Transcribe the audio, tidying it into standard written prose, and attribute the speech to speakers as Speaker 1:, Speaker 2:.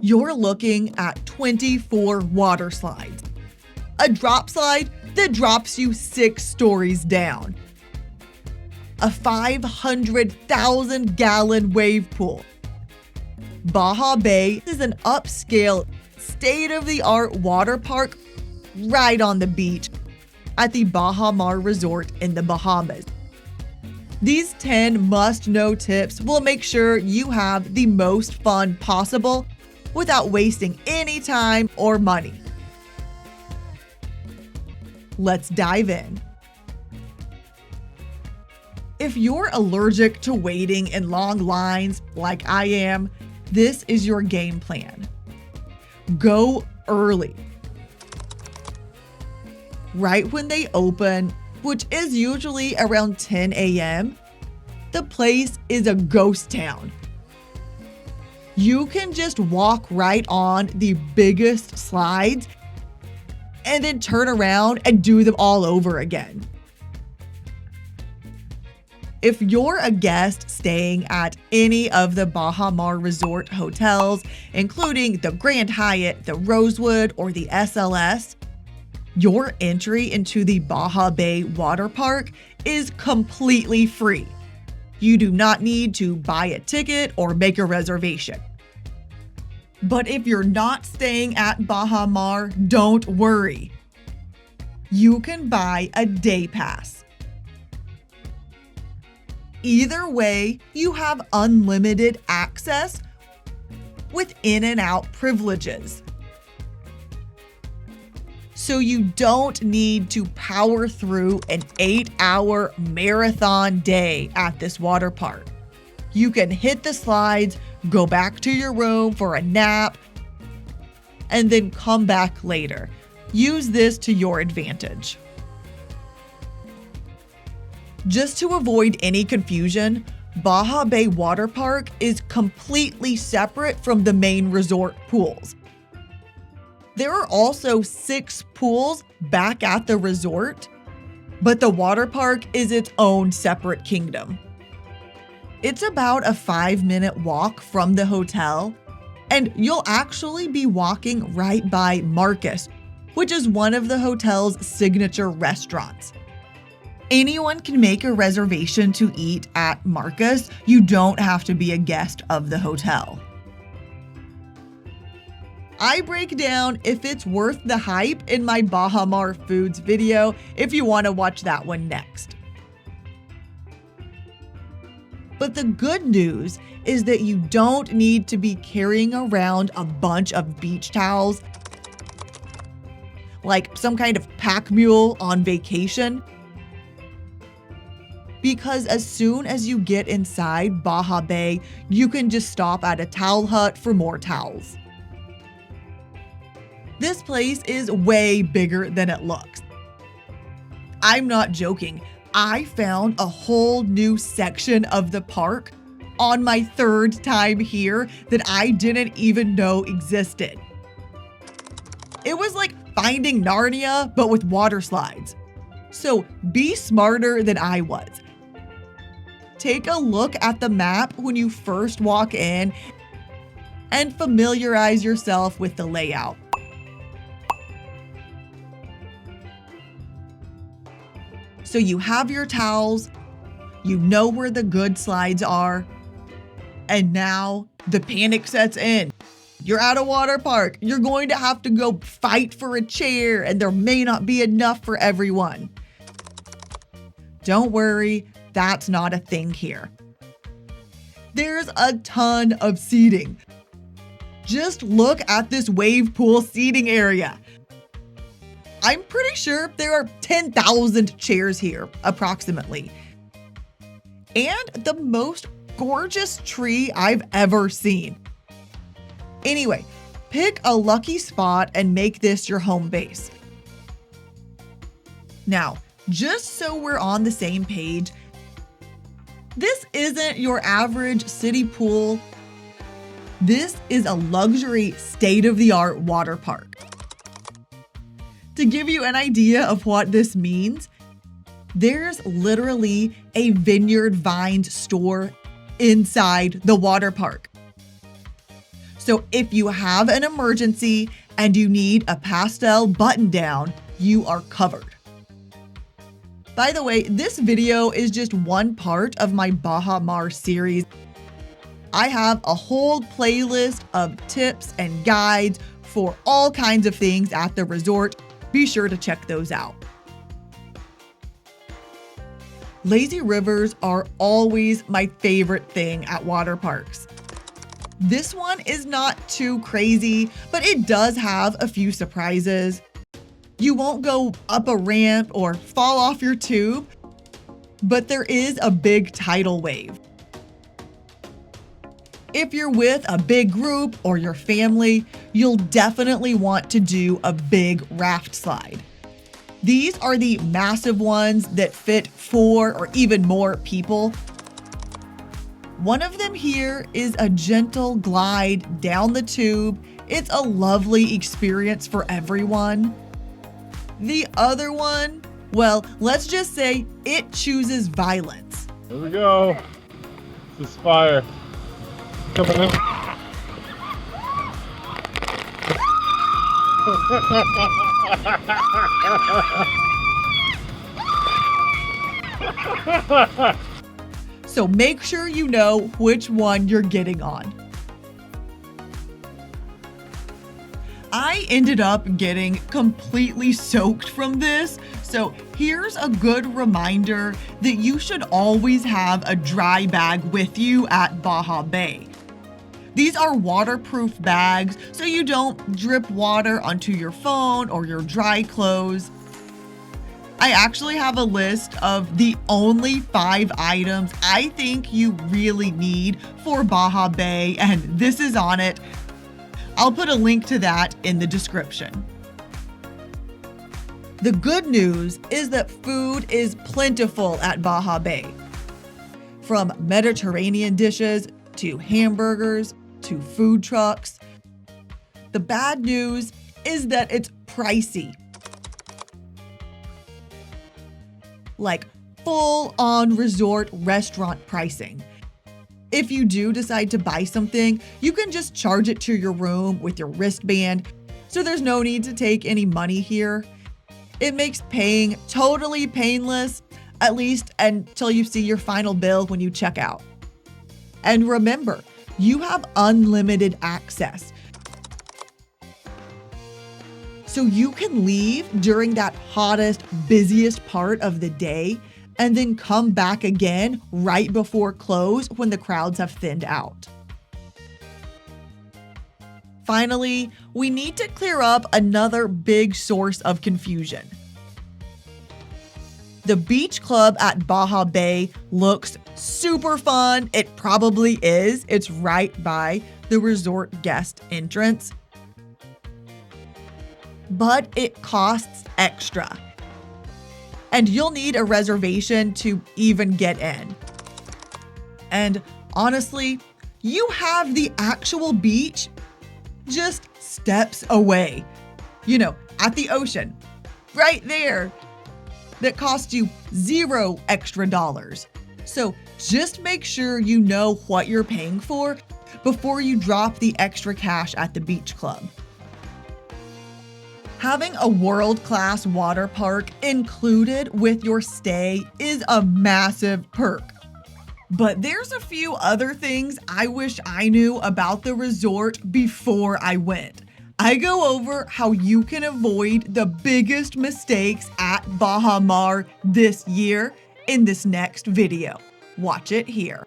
Speaker 1: You're looking at 24 water slides, a drop slide that drops you 6 stories down, a 500,000-gallon wave pool. Baha Bay is an upscale, state-of-the-art water park right on the beach at the Baha Mar Resort in the Bahamas. These 10 must-know tips will make sure you have the most fun possible without wasting any time or money. Let's dive in. If you're allergic to waiting in long lines like I am, this is your game plan. Go early. Right when they open, which is usually around 10 a.m., the place is a ghost town. You can just walk right on the biggest slides and then turn around and do them all over again. If you're a guest staying at any of the Baha Mar Resort hotels, including the Grand Hyatt, the Rosewood, or the SLS, your entry into the Baha Bay Waterpark is completely free. You do not need to buy a ticket or make a reservation. But if you're not staying at Baha Mar, don't worry. You can buy a day pass. Either way, you have unlimited access with in and out privileges. So you don't need to power through an 8-hour marathon day at this water park. You can hit the slides, go back to your room for a nap, and then come back later. Use this to your advantage. Just to avoid any confusion, Baha Bay Waterpark is completely separate from the main resort pools. There are also 6 pools back at the resort, but the water park is its own separate kingdom. It's about a 5-minute walk from the hotel, and you'll actually be walking right by Marcus, which is one of the hotel's signature restaurants. Anyone can make a reservation to eat at Marcus. You don't have to be a guest of the hotel. I break down if it's worth the hype in my Baha Mar Foods video if you want to watch that one next. But the good news is that you don't need to be carrying around a bunch of beach towels like some kind of pack mule on vacation. Because as soon as you get inside Baha Bay, you can just stop at a towel hut for more towels. This place is way bigger than it looks. I'm not joking. I found a whole new section of the park on my 3rd time here that I didn't even know existed. It was like finding Narnia, but with water slides. So be smarter than I was. Take a look at the map when you first walk in and familiarize yourself with the layout. So you have your towels, you know where the good slides are, and now the panic sets in. You're at a water park. You're going to have to go fight for a chair, and there may not be enough for everyone. Don't worry, that's not a thing here. There's a ton of seating. Just look at this wave pool seating area. I'm pretty sure there are 10,000 chairs here, approximately. And the most gorgeous tree I've ever seen. Anyway, pick a lucky spot and make this your home base. Now, just so we're on the same page, this isn't your average city pool. This is a luxury, state-of-the-art water park. To give you an idea of what this means, there's literally a Vineyard Vines store inside the water park. So if you have an emergency and you need a pastel button down, you are covered. By the way, this video is just one part of my Baha Mar series. I have a whole playlist of tips and guides for all kinds of things at the resort. Be sure to check those out. Lazy rivers are always my favorite thing at water parks. This one is not too crazy, but it does have a few surprises. You won't go up a ramp or fall off your tube, but there is a big tidal wave. If you're with a big group or your family, you'll definitely want to do a big raft slide. These are the massive ones that fit 4 or even more people. One of them here is a gentle glide down the tube. It's a lovely experience for everyone. The other one, well, let's just say it chooses violence.
Speaker 2: Here we go. This is fire. Coming in.
Speaker 1: So make sure you know which one you're getting on. I ended up getting completely soaked from this, so here's a good reminder that you should always have a dry bag with you at Baha Bay. These are waterproof bags, so you don't drip water onto your phone or your dry clothes. I actually have a list of the only 5 items I think you really need for Baha Bay, and this is on it. I'll put a link to that in the description. The good news is that food is plentiful at Baha Bay. From Mediterranean dishes to hamburgers to food trucks. The bad news is that it's pricey. Like full-on resort restaurant pricing. If you do decide to buy something, you can just charge it to your room with your wristband, so there's no need to take any money here. It makes paying totally painless, at least until you see your final bill when you check out. And remember, you have unlimited access. So you can leave during that hottest, busiest part of the day and then come back again right before close when the crowds have thinned out. Finally, we need to clear up another big source of confusion. The beach club at Baha Bay looks super fun. It probably is. It's right by the resort guest entrance. But it costs extra. And you'll need a reservation to even get in. And honestly, you have the actual beach just steps away. You know, at the ocean, right there. That costs you $0 extra. So just make sure you know what you're paying for before you drop the extra cash at the beach club. Having a world-class water park included with your stay is a massive perk. But there's a few other things I wish I knew about the resort before I went. I go over how you can avoid the biggest mistakes at Baha Mar this year in this next video. Watch it here.